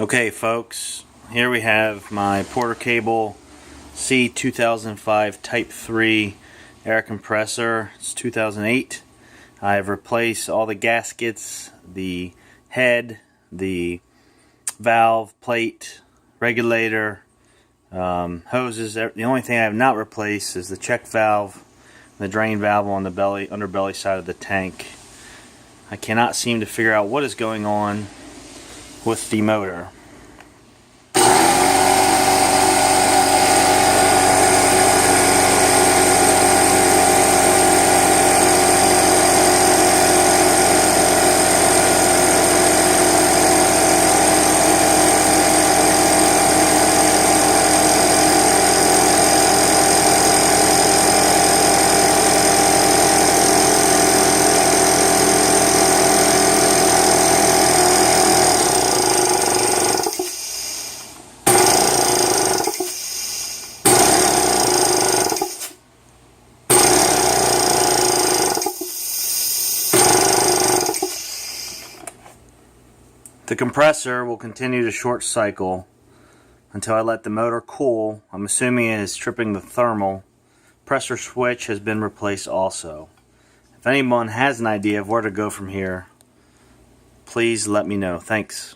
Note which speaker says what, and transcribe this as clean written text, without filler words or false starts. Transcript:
Speaker 1: Okay folks, here we have my Porter Cable C2005 Type 3 air compressor. It's 2008. I've replaced all the gaskets, the head, the valve, plate, regulator, hoses. The only thing I have not replaced is the check valve, the drain valve on the underbelly side of the tank. I cannot seem to figure out what is going on with the motor. The compressor will continue to short cycle until I let the motor cool. I'm assuming it is tripping the thermal. Pressure switch has been replaced also. If anyone has an idea of where to go from here, please let me know. Thanks.